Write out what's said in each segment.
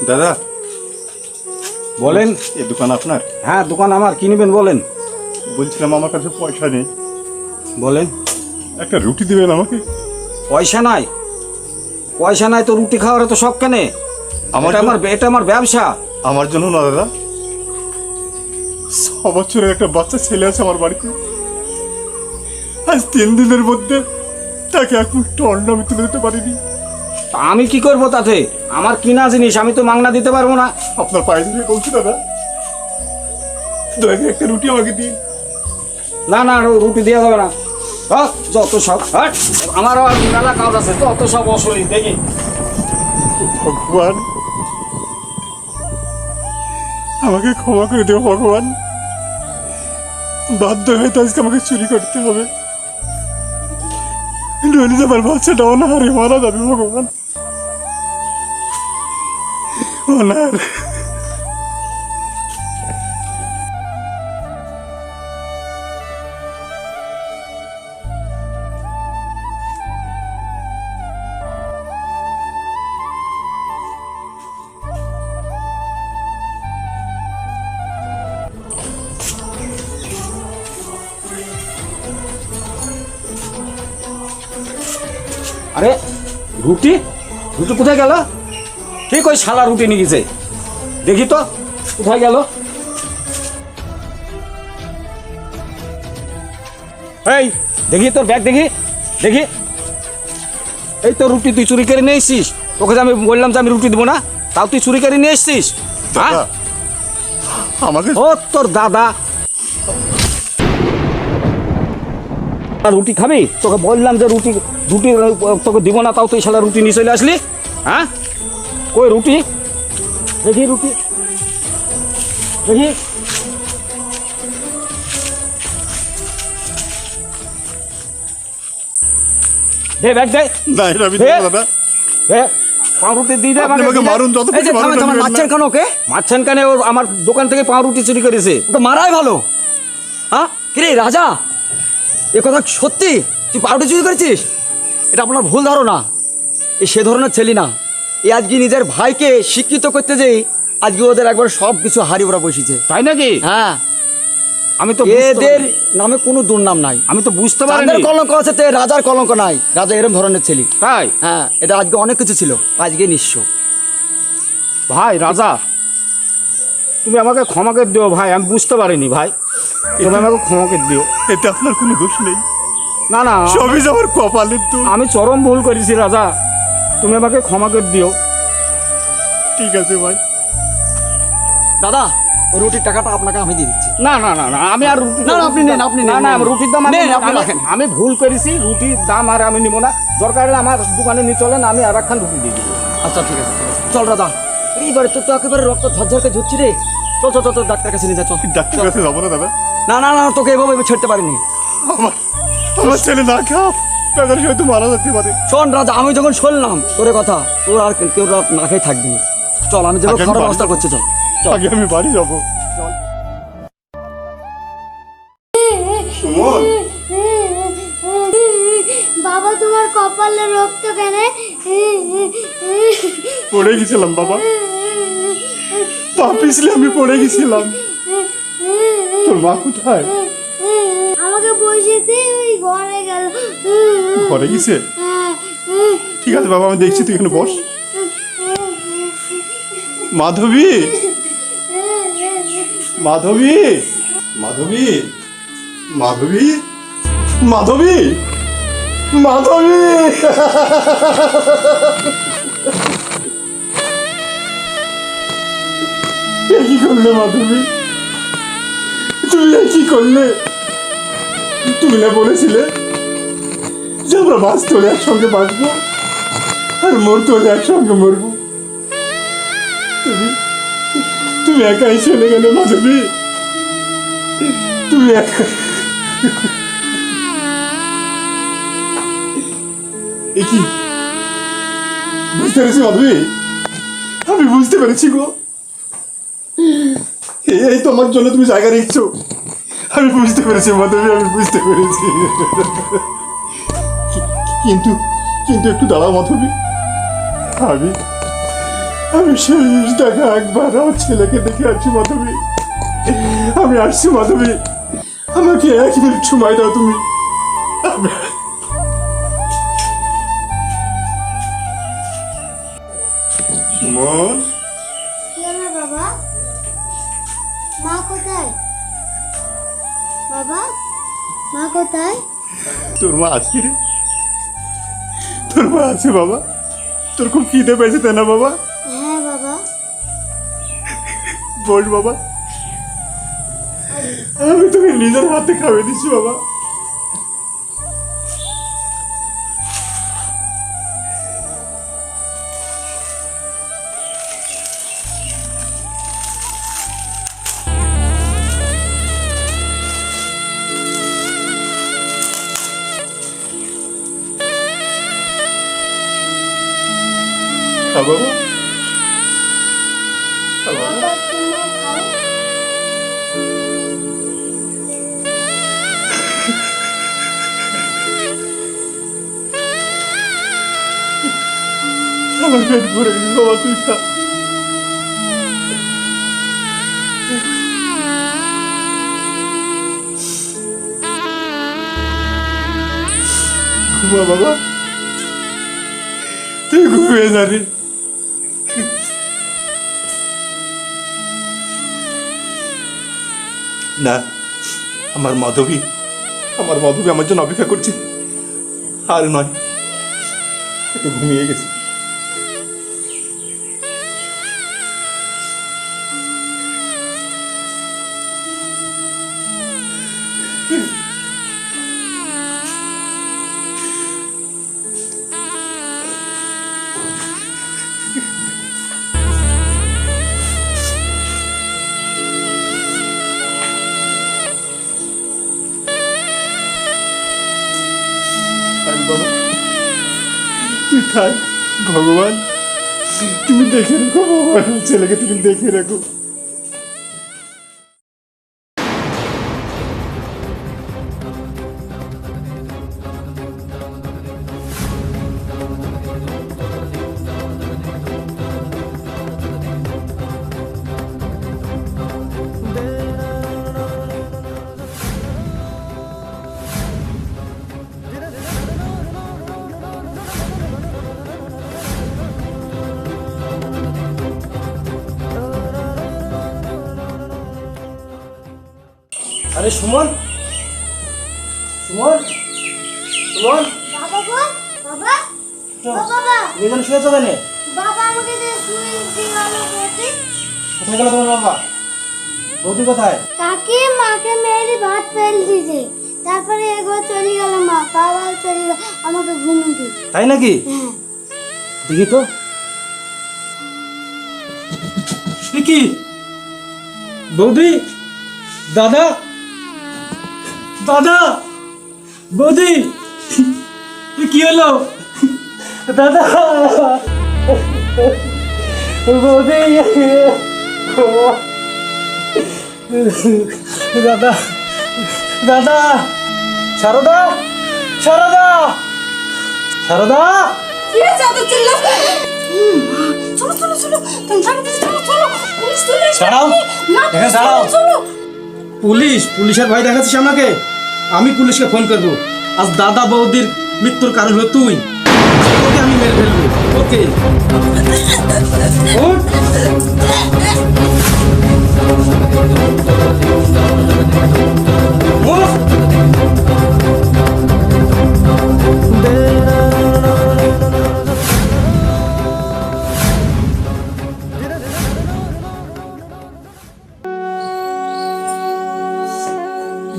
দাদা বলেন। এই দোকান আপনার? হ্যাঁ, দোকান আমার। কি নেবেন বলেন? বলছিলাম আমার কাছে পয়সা নেই, বলেন। একটা রুটি দিবেন আমাকে? পয়সা নাই? পয়সা নাই তো রুটি খাওয়ার তো শখ কেন? এটা আমার ব্যবসা। আমার জন্য না দাদা, 6 বছরের একটা বাচ্চা ছেলে আছে আমার বাড়িতে। আজ 3 দিনের মধ্যে তাকে একটু অন্ন আমি তুলে দিতে পারিনি। তা আমি কি করব তাতে? আমার কিনা জিনিস, আমি তো মাংনা দিতে পারবো না। আপনার পায়ে ধরে বলছি দাদা, দয়া করে একটা রুটি আমাকে দিন। না না, রুটি দেওয়া যাবে না। যত সব আমারও মেলা কাজ আছে, যত সব অসলি দেখি। ভগবান, আমাকে ক্ষমা করে দেবো ভগবান। বাধ্য হয়ে তো আজকে আমাকে চুরি করতে হবে, নইলে তো আমার বাচ্চাটা অনাহারে মারা যাবে ভগবান। অনাহার। আরে রুটি, রুটি কোথায় গেল? ঠিক ওই শালা রুটি নিয়ে গেছে, দেখি তো কোথায় গেল। এই দেখি তোর ব্যাগ, দেখি দেখি। এই তো রুটি তুই চুরি করে নিয়ে এসছিস। তোকে যে আমি বললাম যে আমি রুটি দেবো না, তাও তুই চুরি করে নিয়ে এসছিস। হ্যাঁ, দাদা, আমাকে ও তোর দাদা। রুটি খাবি? তোকে বললাম যে রুটি রুটি তোকে দিব না, তাও তুই শালা রুটি নিয়ে চলে আসলি। হ্যাঁ, কই রুটি? দেখি রুটি, দেখি। দে ব্যাগ দে। না, এটা আমি দে। দেবো দাদা। দে পাউরুটি দিয়ে দে আপনি আমাকে। আমাকে মারুন, যত এই যে খুশি থামেন মারুন, থামেন, আমি মারছেন কেন ওকে? মারছেন কেন? ও আমার দোকান থেকে পাউরুটি চুরি করেছে। ও তো মারাই ভালো। হ্যাঁ কিরে রাজা, এ কথা সত্যি? তুই পাউরুটি চুরি করেছিস? এটা আপনার ভুল ধারণা। এ সে ধরনের ছেলে না। এ আজকে নিজের ভাইকে শিক্ষিত করতে যেই আজকে ওদের একবার সব কিছু হারিয়ে ওরা বসেছে। তাই নাকি? হ্যাঁ, আমি তো এদের নামে কোনো দুর্নাম নাই। আমি তো বুঝতে চাঁদের পারিনি। কলঙ্ক আছে, তে রাজার কলঙ্ক নাই। রাজা এরম ধরনের ছেলে। তাই হ্যাঁ, এটা আজকে অনেক কিছু ছিল, আজকে নিঃস্ব। ভাই রাজা, তুমি আমাকে ক্ষমা করে দিও ভাই, আমি বুঝতে পারিনি ভাই, তুমি আমাকে ক্ষমা করে দিও। এতে আপনার কোনো দোষ নেই, না না, সবই যে আমার কপালের দোষ। আমি চরম ভুল করেছি রাজা, তুমি আমাকে ক্ষমা করে দিও। ঠিক আছে ভাই। দাদা, ওই রুটির টাকাটা আপনাকে আমি দিয়ে দিচ্ছি। না না না না, আমি আর রুটি, না, না, আপনি নেন, আপনি না নেন, না, নেন। রুটির দাম নেন, আপনি রাখেন। আমি ভুল করেছি, রুটির দাম আর আমি নিব না। দরকার হলে আমার দোকানে নিয়ে চলেন, আমি আর একখান রুটি দিয়ে দিব। আচ্ছা ঠিক আছে, ঠিক আছে। চল রাজা, এইবারে তো একেবারে রক্ত ঝরঝরকে ঝরছি রে। চল চল চল, তোর ডাক্তার কাছে নিয়ে যা, চল। ডাক্তার কাছে যাবো না দাদা, না না না, তোকে এভাবে আমি ছাড়তে পারিনি। আমার আমার ছেলে না খাও, তাদের হয়তো মারা যেতে পারে। শোন রাজা, আমি যখন শুনলাম তোর কথা, তোর আর কেউ না খেয়ে থাকবি। চল, আমি যেভাবে আগে আমি খাওয়ার বাড়ি ব্যবস্থা যাবো। করছি, চল চল। আগে আমি বাড়ি যাবো। চল। সুমন, বাবা তোমার কপালে রক্ত কেন? পড়ে গেছিলাম বাবা, পা পিছলে আমি পড়ে গেছিলাম। তোর মা কোথায়? আমাকে বসেতে ওই ঘরে গেল। ঘরে গেছে? ঠিক আছে বাবা, আমি দেখছি, তুই এখানে বস। মাধবী, মাধবী, মাধবী, মাধবী, মাধবী, মাধবী। এ কি করলে মাধবী? তুমি এ কি করলে? তুমি না বলেছিলে যে আমরা বাস তোলে একসঙ্গে বাঁচবো আর মর তোলে একসঙ্গে মরবো? তুমি তুমি একাই চলে গেলে মাধবী, তুমি একা। এ কি বুঝতে পেরেছি মাধবী, আমি বুঝতে পেরেছি গো। এই তোমার জন্য তুমি জায়গা নিচ্ছ, আমি বুঝতে পেরেছি মাধবী, আমি বুঝতে পেরেছি। কিন্তু কিন্তু একটু দাঁড়াও মাধবী, আমি আমি শেষ দেখা একবার আমার ছেলেকে দেখে আছি মাধবী। আমি আসছি মাধবী, আমাকে 1 মিনিট সময় দাও তুমি। সুমন, কি হলো বাবা? মা কোথায়? বাবা, মা কোথায়? তোর মা আছে রে? তোর মা আছে বাবা? তোর খুব খিদে পেয়েছে তাই না বাবা? হ্যাঁ বাবা। বস বাবা, আমি তোকে নিজের হাতে খাওয়াই দিচ্ছি বাবা। খা বাবা, খা বাবা। বাবা, তোমরা খাও। আমার পেট ভরে গেছে বাবা, তুই খা। ঘুমা বাবা, তুই ঘুমিয়ে যাবি। না, আমার মাধবী আমার জন্য অপেক্ষা করছে। আর নয়, একটু ঘুমিয়ে গেছে। থাক বাবা, তুই থাক। ভগবান, তুমি দেখে রাখো ভগবান, আমার ছেলেকে তুমি দেখে রাখো। আরে সুমন, সুমন, সুমন, বাবা গো, বাবা, ও বাবা, তুমি এখানে শুয়েছ কেন? বাবা আমাকে যে শুয়ে দিয়ে গেল বলতে। কোথায় গেল তোমার বাবা? বৌদি কোথায়? কাকি মাকে মেরে ভাত ফেল দিয়েছে, তারপরে একবার চলে গেল মা, বাবা চলে গেল আমাকে ঘুমিয়ে দিয়ে। তাই নাকি? হ্যাঁ। দেখি তো। কি বৌদি, দাদা, দাদা, বৌদি, কি হলো দাদা? বৌদি, দাদা, দাদা, সারদা, সারদা, সারদা, কি হয়েছে এত চিল্লাস? চলো চলো চলো, তুমি থাকতে চলো চলো, পুলিশ চলে এসেছে। দাঁড়াও, না, এখানে দাঁড়াও। চলো। পুলিশের ভয় দেখাচ্ছিস আমাকে? আমি পুলিশকে ফোন করবো। আজ দাদা বৌদির মৃত্যুর কারণ হলো তুই। তোকে আমি মেরে ফেলবো। ওকে, ওঠ। ওঠ।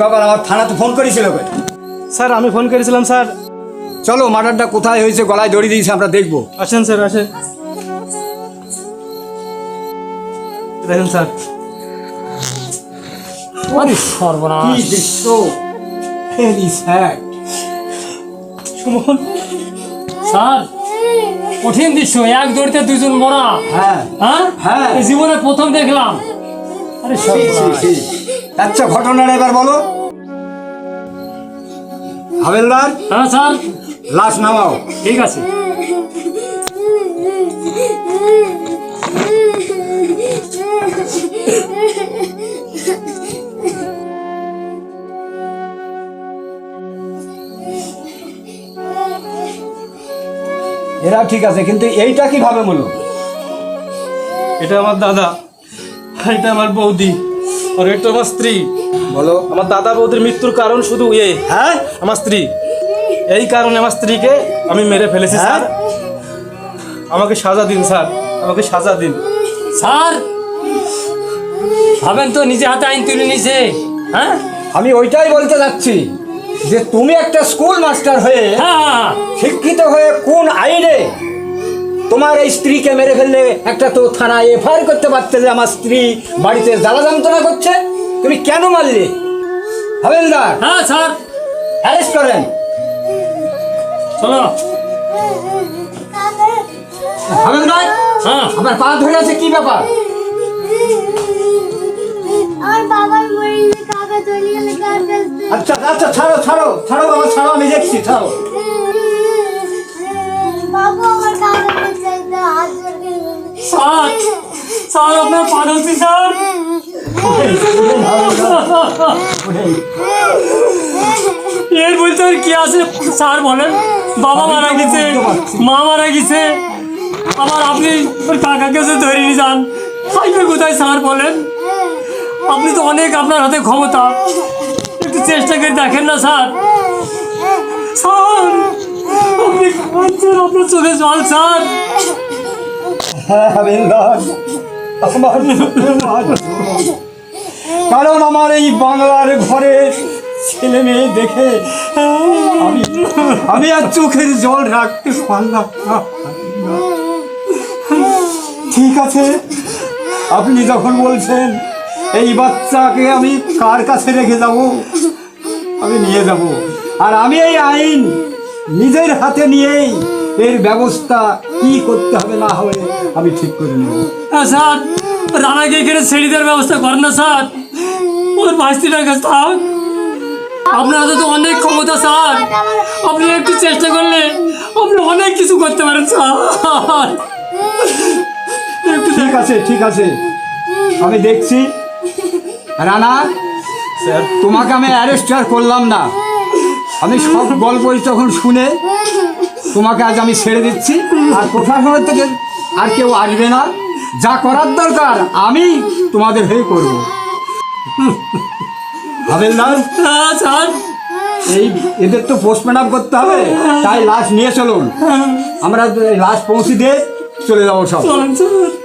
ব্যাপার, আমার থানাতে ফোন করেছিল কই? স্যার আমি ফোন করেছিলাম স্যার। চলো, মার্ডারটা কোথায় হয়েছে, গলায় দড়ি দিয়েছে, আমরা দেখবো। আসেন স্যার, আসেন। দেখেন স্যার, আরে সর্বনাশ, কি দৃশ্য, ভেরি স্যাড। সুমন, স্যার কঠিন দৃশ্য, এক দড়িতে দুজন মরা। হ্যাঁ, হ্যাঁ হ্যাঁ। এই জীবনে প্রথম দেখলাম। আরে ছি, ছি, সর্বনাশ। ছি। আচ্ছা, ঘটনাটা এবার বলো। হাবেলদার, হ্যাঁ স্যার, লাশ নামাও। ঠিক আছে। সেটা ঠিক আছে, কিন্তু এইটা কিভাবে বললো? এটা আমার দাদা, আর এটা আমার বৌদি, আর এটা আমার স্ত্রী। বলো। আমার দাদা বৌদির মৃত্যুর কারণ শুধু হ্যাঁ, আমার স্ত্রী। এই কারণে আমার স্ত্রীকে আমি মেরে ফেলেছি স্যার। আমাকে সাজা দিন স্যার, আমাকে সাজা দিন। স্যার ভাবেন তো নিজে হাতে আইন তুলে নিছে। হ্যাঁ আমি ওইটাই বলতে যাচ্ছি যে তুমি একটা স্কুল মাস্টার হয়ে, হ্যাঁ শিক্ষিত হয়ে, কোন আইনে তোমার এই স্ত্রীকে মেরে ফেললে? একটা তো থানায় এফআইআর করতে পারতে যে আমার স্ত্রী বাড়িতে জ্বালা যন্ত্রণা করছে, তুমি কেন মারলে? হাবিলদার, হ্যাঁ স্যার অ্যারেস্ট করেন। চলো। হাবিলদার, হ্যাঁ আমার পা ধরে আছে, কি ব্যাপার? আমার বাবার মরে গেলে কাকা চলে গেলে কার কাছে আচ্ছা আচ্ছা, ছাড়ো ছাড়ো ছাড়ো বাবা, ছাড়ো, আমি দেখছি, ছাড়ো। বাবু আমার কাকাকে চাইতে হাত জোড় স্যার স্যার আপনার পা ধরছি স্যার। এর বলতে আর কি আছে স্যার বলেন? বাবা মারা গেছে, মা মারা গেছে, আবার আপনি ওর কাকাকে যে ধরে নিয়ে যান, খাইবে কোথায় স্যার বলেন? আপনি তো অনেক আপনার হাতে ক্ষমতা, একটু চেষ্টা করে দেখেন না স্যার। স্যার আপনি কাঁদছেন, আপনার চোখে জল স্যার। হ্যাঁ হাবিলদার, আমার কারণ আমার এই বাংলার ঘরে ছেলে মেয়ে দেখে আমি আর চোখের জল রাখতে পারলাম না। ঠিক আছে, আপনি যখন বলছেন এই বাচ্চাকে আমি কার কাছে রেখে যাব, আমি নিয়ে যাব, আর আমি এই আইন নিজের হাতে নিয়েই এর ব্যবস্থা কি করতে হবে না হবে আমি ঠিক করে নেব। হ্যাঁ স্যার, রানাকে এখানে ছেড়ে দেওয়ার ব্যবস্থা করেন না স্যার, ওর ভাস্তিটার কাছে থাক। আপনার হাতে তো অনেক ক্ষমতা স্যার, আপনি একটু চেষ্টা করলে আপনি অনেক কিছু করতে পারেন স্যার। একটু ঠিক আছে ঠিক আছে, আমি দেখছি। রানা স্যার তোমাকে আমি অ্যারেস্ট আর করলাম না, আমি সব গল্পই তখন শুনে তোমাকে আজ আমি ছেড়ে দিচ্ছি, আর প্রশাসনের থেকে আর কেউ আসবে না, যা করার দরকার আমি তোমাদের হয়ে করব। হাবিলদার, হ্যাঁ স্যার, এই এদের তো পোস্টমর্টম করতে হবে, তাই লাশ নিয়ে চলুন, আমরা লাশ পৌঁছে দিয়ে চলে যাবো সব। চলেন স্যার।